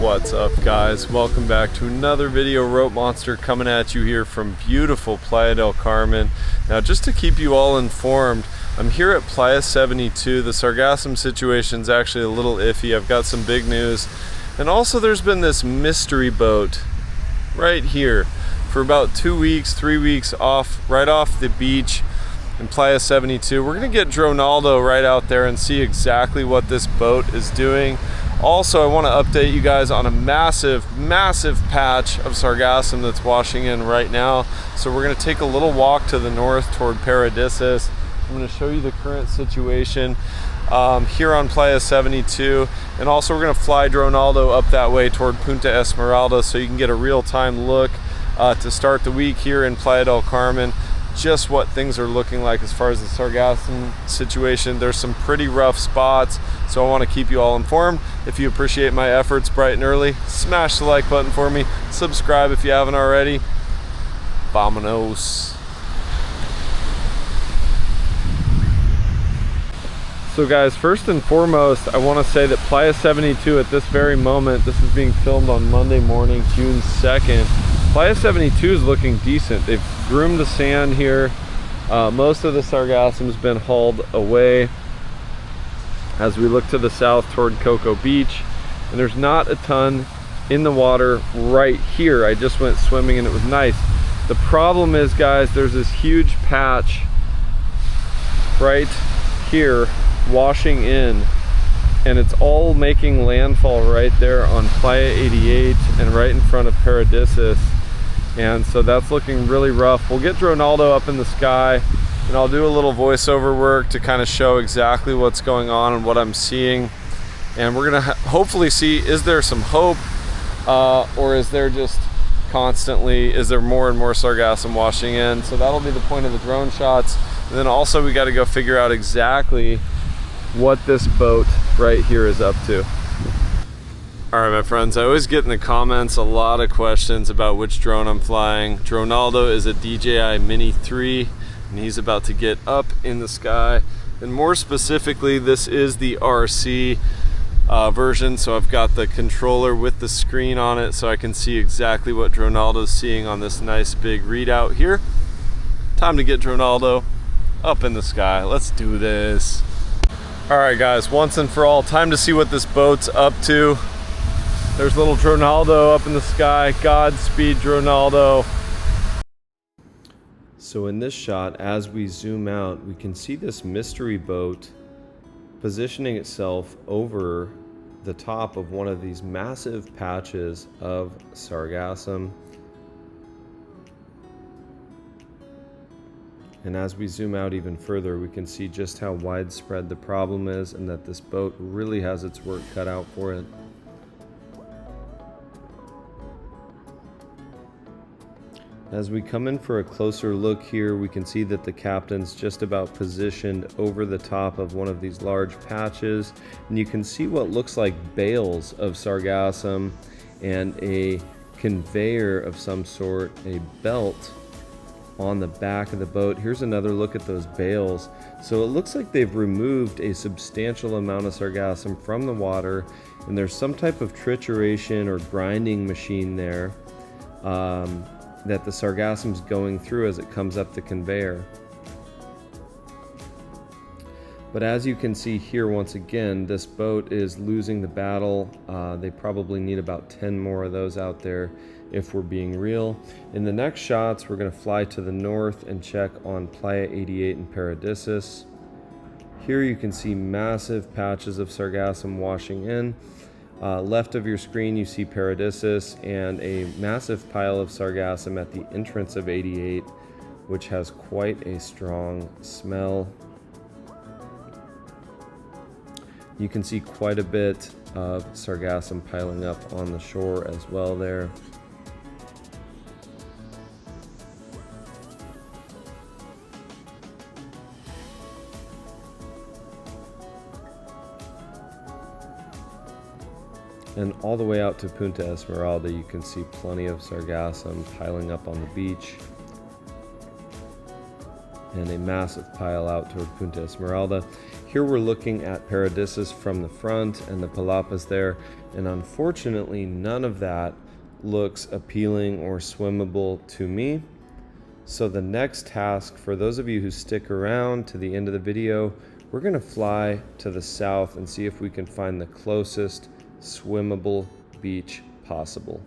What's up, guys? Welcome back to another video. Rope Monster coming at you here from beautiful Playa del Carmen. Now, just to keep you all informed, I'm here at Playa 72. The Sargassum situation is actually a little iffy. I've got some big news. And also there's been this mystery boat right here for about 2 weeks, 3 weeks right off the beach in Playa 72. We're gonna get Dronaldo right out there and see exactly what this boat is doing. Also, I want to update you guys on a massive patch of Sargassum that's washing in right now. So we're going to take a little walk to the north toward Paradisus. I'm going to show you the current situation here on Playa 72. And also we're going to fly Dronaldo up that way toward Punta Esmeralda so you can get a real-time look to start the week here in Playa del Carmen. Just what things are looking like as far as the Sargassum situation. There's some pretty rough spots, so I want to keep you all informed. If you appreciate my efforts bright and early, smash the like button for me. Subscribe if you haven't already. Vamanos. So guys, first and foremost, I want to say that Playa 72 at this very moment, this is being filmed on Monday morning, June 2nd. Playa 72 is looking decent. They've groomed the sand here. Most of the Sargassum has been hauled away as we look to the south toward Cocoa Beach. And there's not a ton in the water right here. I just went swimming and it was nice. The problem is, guys, there's this huge patch right here washing in, and it's all making landfall right there on Playa 88 and right in front of Paradisus. And so that's looking really rough. We'll get Dronaldo up in the sky and I'll do a little voiceover work to kind of show exactly what's going on and what I'm seeing. And we're gonna hopefully see, is there some hope or is there just constantly, is there more and more Sargassum washing in? So that'll be the point of the drone shots. And then also we got to go figure out exactly what this boat right here is up to. All right, my friends, I always get in the comments a lot of questions about which drone I'm flying. Dronaldo is a DJI Mini 3, and he's about to get up in the sky. And more specifically, this is the RC version, so I've got the controller with the screen on it so I can see exactly what Dronaldo's seeing on this nice big readout here. Time to get Dronaldo up in the sky. Let's do this. All right, guys, once and for all, time to see what this boat's up to. There's little Dronaldo up in the sky. Godspeed, Dronaldo. So in this shot, as we zoom out, we can see this mystery boat positioning itself over the top of one of these massive patches of Sargassum. And as we zoom out even further, we can see just how widespread the problem is and that this boat really has its work cut out for it. As we come in for a closer look here, we can see that the captain's just about positioned over the top of one of these large patches, and you can see what looks like bales of Sargassum and a conveyor of some sort, a belt on the back of the boat. Here's another look at those bales. So it looks like they've removed a substantial amount of Sargassum from the water, and there's some type of trituration or grinding machine there that the Sargassum's going through as it comes up the conveyor. But as you can see here, once again, this boat is losing the battle. They probably need about 10 more of those out there if we're being real. In the next shots, we're gonna fly to the north and check on Playa 88 and Paradisus. Here you can see massive patches of Sargassum washing in. Left of your screen, you see Paradisus and a massive pile of Sargassum at the entrance of 88, which has quite a strong smell. You can see quite a bit of Sargassum piling up on the shore as well there. And all the way out to Punta Esmeralda, you can see plenty of Sargassum piling up on the beach. and a massive pile out toward Punta Esmeralda. Here we're looking at Paradisus from the front and the palapas there, and unfortunately none of that looks appealing or swimmable to me. So the next task, for those of you who stick around to the end of the video, we're gonna fly to the south and see if we can find the closest swimmable beach possible.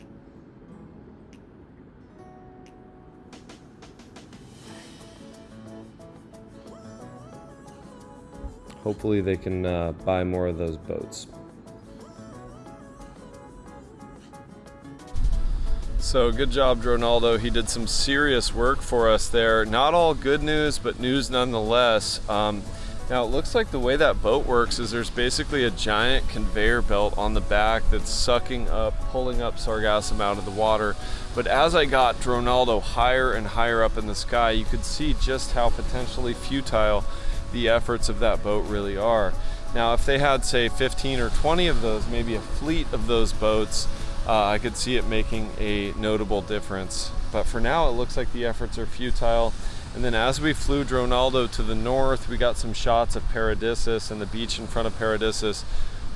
Hopefully they can buy more of those boats. So good job, Dronaldo. He did some serious work for us there. Not all good news, but news nonetheless. Now it looks like the way that boat works is there's basically a giant conveyor belt on the back that's sucking up, pulling up Sargassum out of the water. But as I got Dronaldo higher and higher up in the sky, you could see just how potentially futile the efforts of that boat really are. Now if they had, say, 15 or 20 of those, maybe a fleet of those boats, I could see it making a notable difference. But for now, it looks like the efforts are futile. And then as we flew Dronaldo to the north, we got some shots of Paradisus and the beach in front of Paradisus.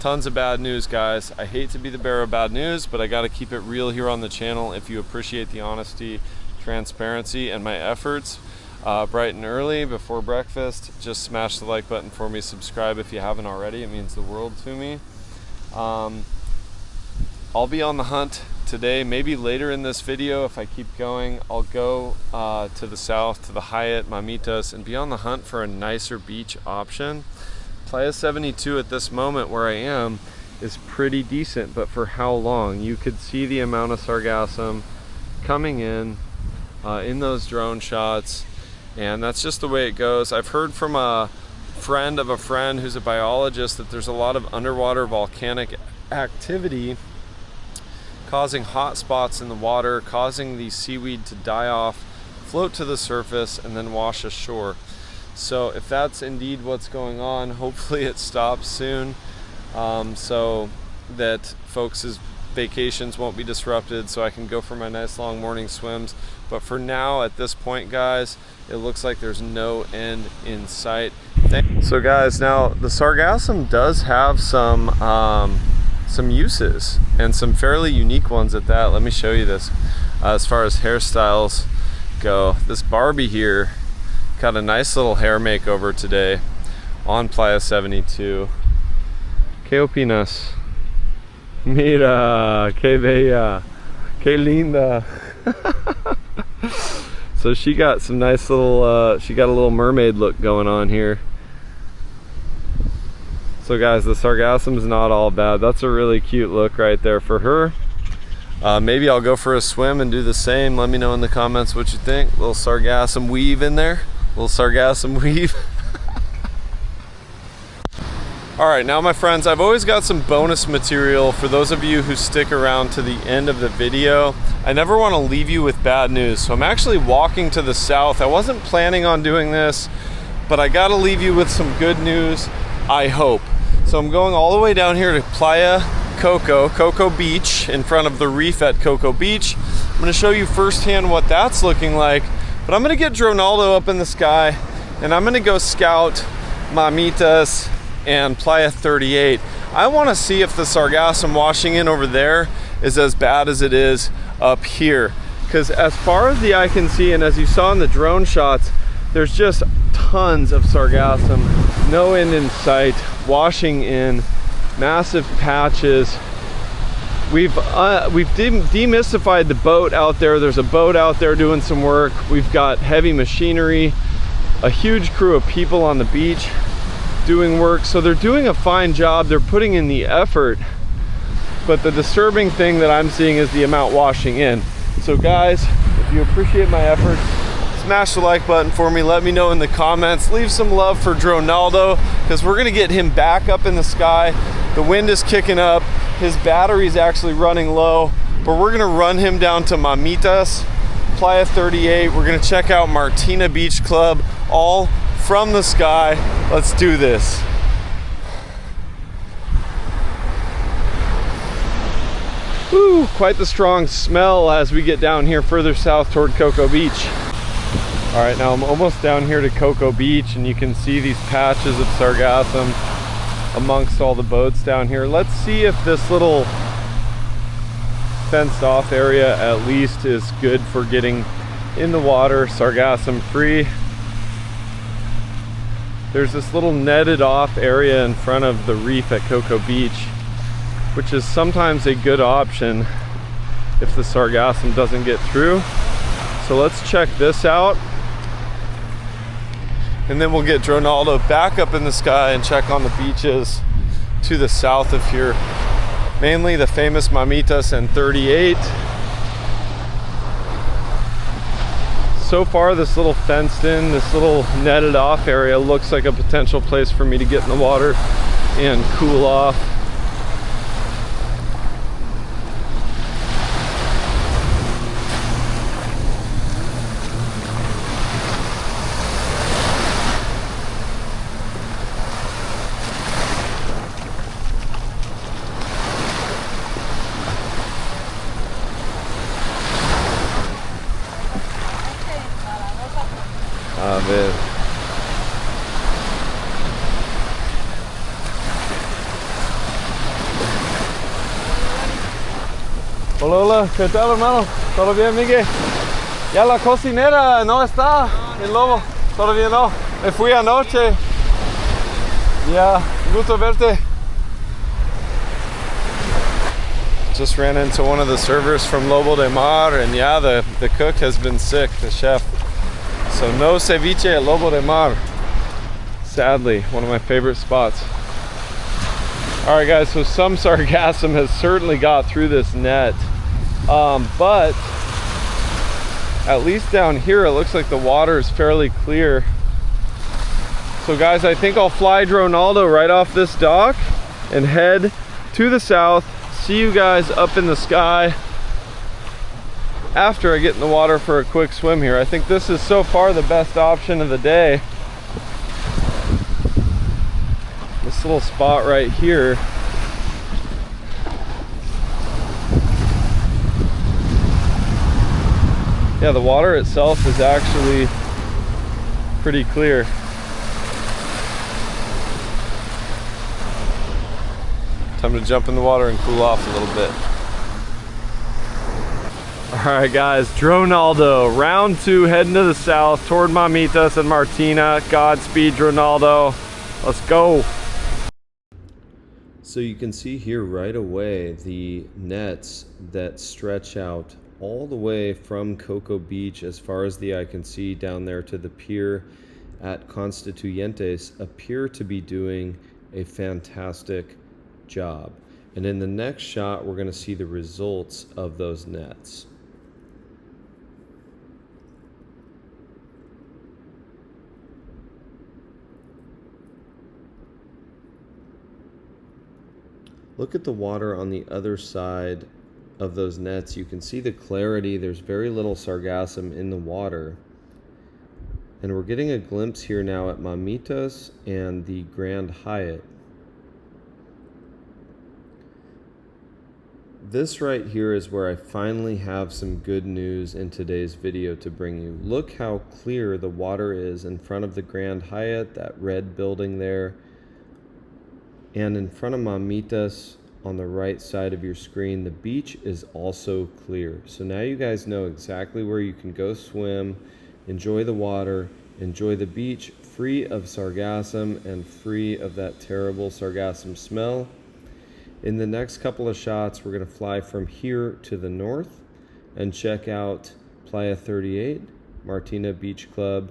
Tons of bad news, guys. I hate to be the bearer of bad news, but I got to keep it real here on the channel. If you appreciate the honesty, transparency, and my efforts, bright and early before breakfast, just smash the like button for me. Subscribe if you haven't already. It means the world to me. I'll be on the hunt today, maybe later in this video if I keep going. I'll go to the south, to the Hyatt, Mamitas, and be on the hunt for a nicer beach option. Playa 72 at this moment where I am is pretty decent, but for how long? You could see the amount of Sargassum coming in those drone shots, and that's just the way it goes. I've heard from a friend of a friend who's a biologist that there's a lot of underwater volcanic activity causing hot spots in the water, causing the seaweed to die off, float to the surface, and then wash ashore. So if that's indeed what's going on, hopefully it stops soon, so that folks' vacations won't be disrupted, so I can go for my nice long morning swims. But for now, at this point, guys, it looks like there's no end in sight. So guys, now the Sargassum does have some uses, and some fairly unique ones at that. Let me show you this. As far as hairstyles go, this Barbie here got a nice little hair makeover today on Playa 72. ¿Qué opinas? Mira, qué bella, qué linda. So she got some nice little, she got a little mermaid look going on here. So guys, the Sargassum is not all bad. That's a really cute look right there for her. Maybe I'll go for a swim and do the same. Let me know in the comments what you think. Little Sargassum weave in there. Little Sargassum weave. All right, now my friends, I've always got some bonus material for those of you who stick around to the end of the video. I never want to leave you with bad news. So I'm actually walking to the south. I wasn't planning on doing this, but I got to leave you with some good news, I hope. So I'm going all the way down here to Playa Coco Beach, in front of the reef at Coco Beach. I'm going to show you firsthand what that's looking like, but I'm going to get Dronaldo up in the sky, and I'm going to go scout Mamitas and Playa 38. I want to see if the Sargassum washing in over there is as bad as it is up here, because as far as the eye can see, and as you saw in the drone shots, there's just tons of Sargassum, no end in sight, washing in massive patches. We've demystified the boat out there. There's a boat out there doing some work. We've got heavy machinery, a huge crew of people on the beach doing work. So they're doing a fine job. They're putting in the effort. But the disturbing thing that I'm seeing is the amount washing in. So guys, if you appreciate my efforts, smash the like button for me. Let me know in the comments. Leave some love for Dronaldo, because we're gonna get him back up in the sky. The wind is kicking up. His battery's actually running low, but we're gonna run him down to Mamitas, Playa 38. We're gonna check out Martina Beach Club, all from the sky. Let's do this. Woo, quite the strong smell as we get down here further south toward Coco Beach. All right, now I'm almost down here to Cocoa Beach, and you can see these patches of sargassum amongst all the boats down here. Let's see if this little fenced off area at least is good for getting in the water sargassum free. There's this little netted off area in front of the reef at Cocoa Beach, which is sometimes a good option if the sargassum doesn't get through. So let's check this out, and then we'll get Dronaldo back up in the sky and check on the beaches to the south of here, mainly the famous Mamitas and 38. So far, this little fenced in, this little netted off area looks like a potential place for me to get in the water and cool off. A ver. Hola, hola, ¿qué tal, hermano? ¿Todo bien, Miguel? Ya la cocinera no está, el lobo, todavía no. Me fui anoche. Ya, gusto verte. Just ran into one of the servers from Lobo de Mar, and yeah, the cook has been sick, the chef. So no ceviche at Lobo de Mar. Sadly, one of my favorite spots. All right, guys, so some sargassum has certainly got through this net. But at least down here, it looks like the water is fairly clear. So guys, I think I'll fly Dronaldo right off this dock and head to the south. See you guys up in the sky after I get in the water for a quick swim here. I think this is so far the best option of the day. This little spot right here. Yeah, the water itself is actually pretty clear. Time to jump in the water and cool off a little bit. All right, guys, Dronaldo, round 2, heading to the south toward Mamitas and Martina. Godspeed, Dronaldo. Let's go. So you can see here right away the nets that stretch out all the way from Cocoa Beach as far as the eye can see down there to the pier at Constituyentes appear to be doing a fantastic job. And in the next shot, we're going to see the results of those nets. Look at the water on the other side of those nets. You can see the clarity. There's very little sargassum in the water. And we're getting a glimpse here now at Mamitas and the Grand Hyatt. This right here is where I finally have some good news in today's video to bring you. Look how clear the water is in front of the Grand Hyatt, that red building there. And in front of Mamitas on the right side of your screen, the beach is also clear. So now you guys know exactly where you can go swim, enjoy the water, enjoy the beach, free of sargassum and free of that terrible sargassum smell. In the next couple of shots, we're going to fly from here to the north and check out Playa 38, Martina Beach Club,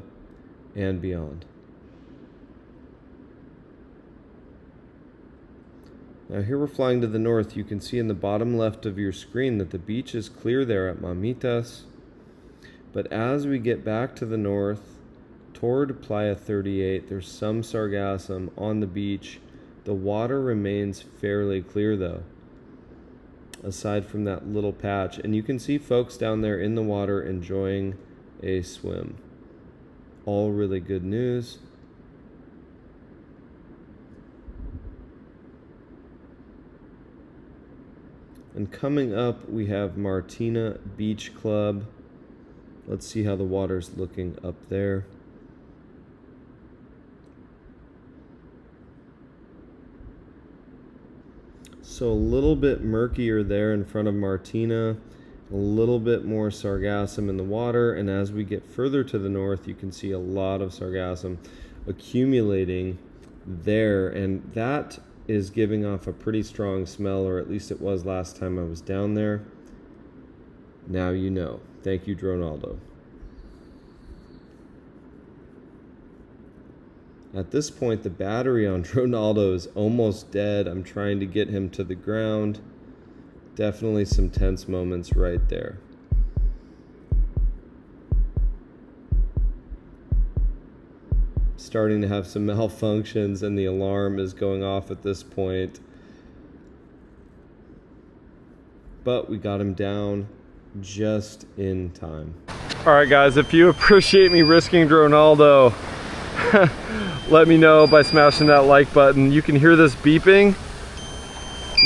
and beyond. Now here we're flying to the north. You can see in the bottom left of your screen that the beach is clear there at Mamitas. But as we get back to the north toward Playa 38, there's some sargassum on the beach. The water remains fairly clear though, aside from that little patch. And you can see folks down there in the water enjoying a swim. All really good news. And coming up, we have Martina Beach Club. Let's see how the water's looking up there. So a little bit murkier there in front of Martina, a little bit more sargassum in the water, and as we get further to the north, you can see a lot of sargassum accumulating there, and that is giving off a pretty strong smell, or at least it was last time I was down there. Now you know. Thank you, Dronaldo. At this point, the battery on Dronaldo is almost dead. I'm trying to get him to the ground. Definitely some tense moments right there. Starting to have some malfunctions, and the alarm is going off at this point. But we got him down just in time. All right, guys, if you appreciate me risking Dronaldo, let me know by smashing that like button. You can hear this beeping.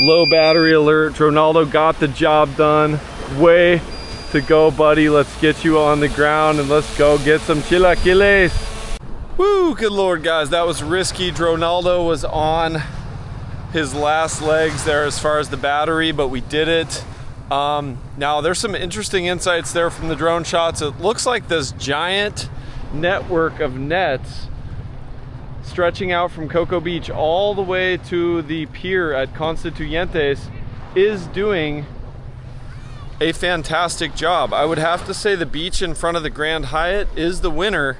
Low battery alert. Dronaldo got the job done. Way to go, buddy. Let's get you on the ground and let's go get some chilaquiles. Woo, good Lord, guys. That was risky. Dronaldo was on his last legs there as far as the battery, but we did it. Now, there's some interesting insights there from the drone shots. It looks like this giant network of nets stretching out from Cocoa Beach all the way to the pier at Constituyentes is doing a fantastic job. I would have to say the beach in front of the Grand Hyatt is the winner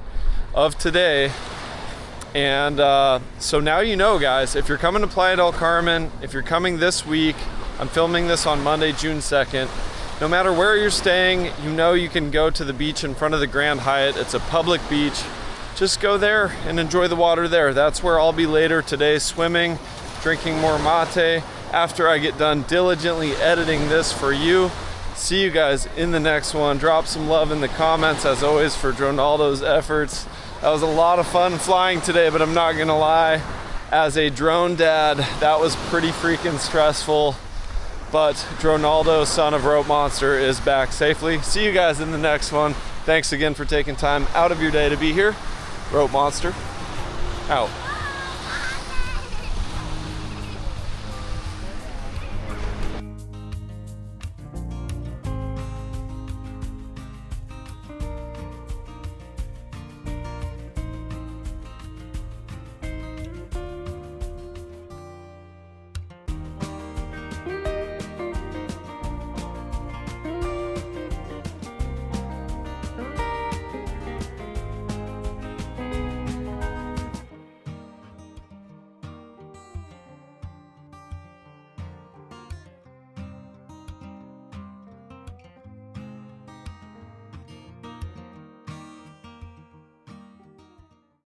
of today. And so now you know, guys, if you're coming to Playa del Carmen, if you're coming this week, I'm filming this on Monday, June 2nd. No matter where you're staying, you know you can go to the beach in front of the Grand Hyatt. It's a public beach. Just go there and enjoy the water there. That's where I'll be later today, swimming, drinking more mate after I get done diligently editing this for you. See you guys in the next one. Drop some love in the comments, as always, for Dronaldo's efforts. That was a lot of fun flying today, but I'm not gonna lie, as a drone dad, that was pretty freaking stressful. But Dronaldo, son of Rope Monster, is back safely. See you guys in the next one. Thanks again for taking time out of your day to be here. Rope Monster, out.